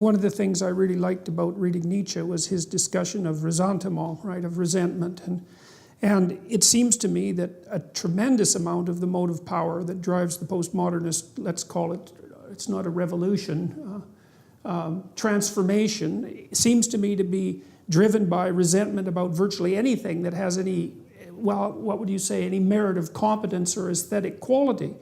One of the things I really liked about reading Nietzsche was his discussion of ressentiment, right, of resentment. And it seems to me that a tremendous amount of the motive power that drives the postmodernist, let's call it, it's not a revolution, transformation, seems to me to be driven by resentment about virtually anything that has any, well, what would you say, any merit of competence or aesthetic quality.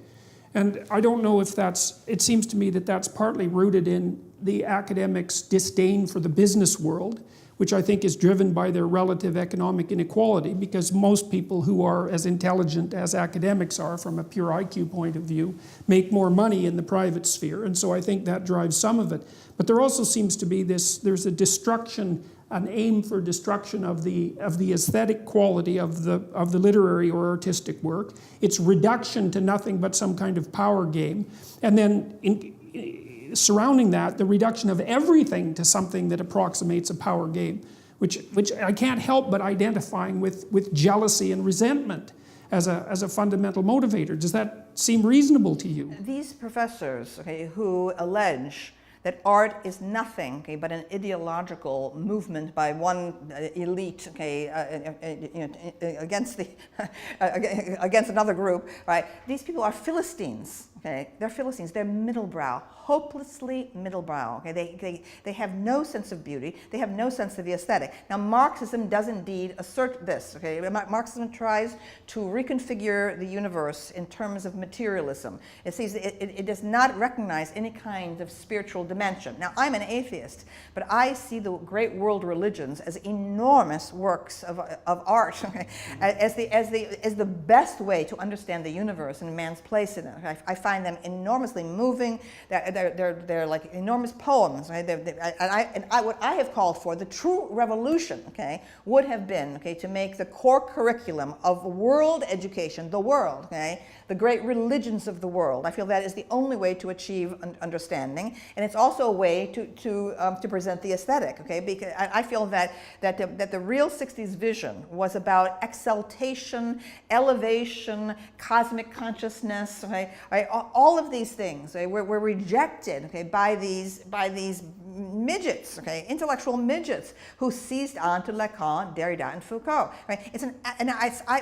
And I don't know if that's, it seems to me that that's partly rooted in the academics' disdain for the business world, which I think is driven by their relative economic inequality, because most people who are as intelligent as academics are from a pure IQ point of view make more money in the private sphere, and so I think that drives some of it. But there also seems to be this, there's a destruction, an aim for destruction of the aesthetic quality of the literary or artistic work, its reduction to nothing but some kind of power game, and then surrounding that, the reduction of everything to something that approximates a power game, which I can't help but identifying with jealousy and resentment as a fundamental motivator. Does that seem reasonable to you? These professors, okay, who allege that art is nothing, okay, but an ideological movement by one elite, okay, against against another group, right? These people are Philistines. Okay, they're Philistines. They're middlebrow, hopelessly middlebrow. Okay, they have no sense of beauty. They have no sense of the aesthetic. Now, Marxism does indeed assert this. Okay, Marxism tries to reconfigure the universe in terms of materialism. It sees it does not recognize any kind of spiritual dimension. Now, I'm an atheist, but I see the great world religions as enormous works of art, okay, as the best way to understand the universe and man's place in it. I find them enormously moving. They're like enormous poems. Right? What I have called for, the true revolution, okay, would have been, okay, to make the core curriculum of world education, the world, okay, the great religions of the world. I feel that is the only way to achieve understanding, and it's also a way to present the aesthetic. Okay, because I feel that the real '60s vision was about exaltation, elevation, cosmic consciousness. Okay, right? All of these things, okay, were rejected, okay, by these midgets, okay, intellectual midgets who seized on to Lacan, Derrida, and Foucault. Right?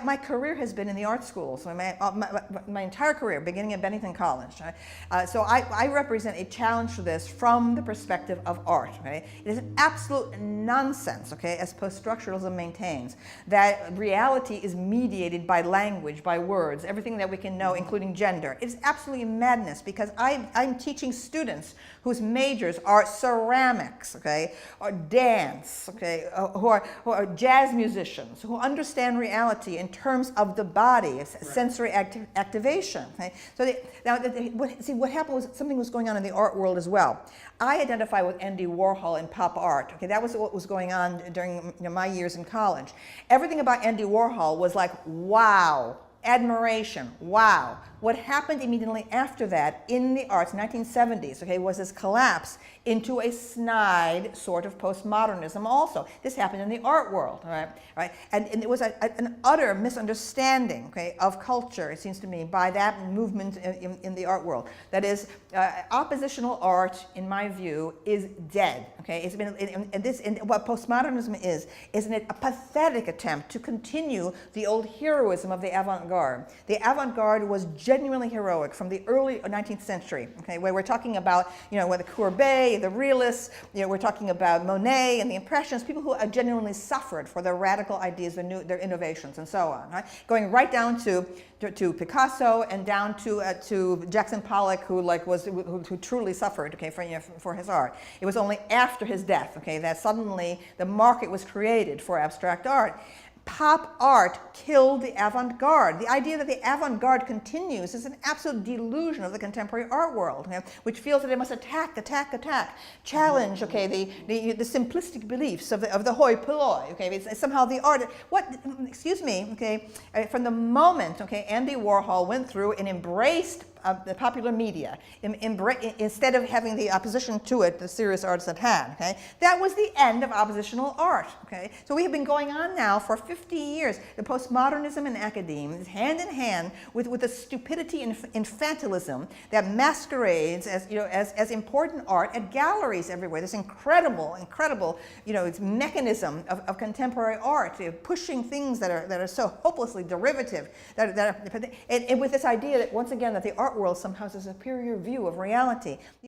My career has been in the art schools. So my entire career, beginning at Bennington College. Right? So I represent a challenge to this from the perspective of art. Right? It is an absolute nonsense, okay, as post-structuralism maintains, that reality is mediated by language, by words, everything that we can know, including gender. It's absolutely madness, because I'm teaching students whose majors are ceramics, okay, or dance, okay, who are jazz musicians, who understand reality in terms of the body, sensory activation. Okay? So what happened was something was going on in the art world as well. I identify with Andy Warhol and pop art. Okay, that was what was going on during my years in college. Everything about Andy Warhol was like, wow. Admiration, wow. What happened immediately after that in the arts, 1970s, okay, was this collapse into a snide sort of postmodernism also. This happened in the art world, all right? And it was an utter misunderstanding, okay, of culture, it seems to me, by that movement in the art world. That is, oppositional art, in my view, is dead, okay? It's been, and what postmodernism is a pathetic attempt to continue the old heroism of the avant-garde. The avant-garde was genuinely heroic from the early 19th century, okay, where we're talking about, the Courbet, the realists, we're talking about Monet and the Impressionists, people who genuinely suffered for their radical ideas, their innovations, and so on, right? Going right down to Picasso and down to Jackson Pollock, who truly suffered, okay, for his art. It was only after his death, okay, that suddenly the market was created for abstract art. Pop art killed the avant-garde. The idea that the avant-garde continues is an absolute delusion of the contemporary art world, okay, which feels that it must attack, challenge, okay, the simplistic beliefs of the hoi polloi, okay, it's somehow the art. Excuse me, okay, from the moment, okay, Andy Warhol went through and embraced the popular media, instead of having the opposition to it, the serious artists have had. Okay? That was the end of oppositional art. Okay? So we have been going on now for 50 years. The postmodernism in academia is hand in hand with the stupidity and infantilism that masquerades as, as important art at galleries everywhere. This incredible, it's mechanism of contemporary art, pushing things that are so hopelessly derivative, and with this idea that, once again, that the art world somehow has a superior view of reality.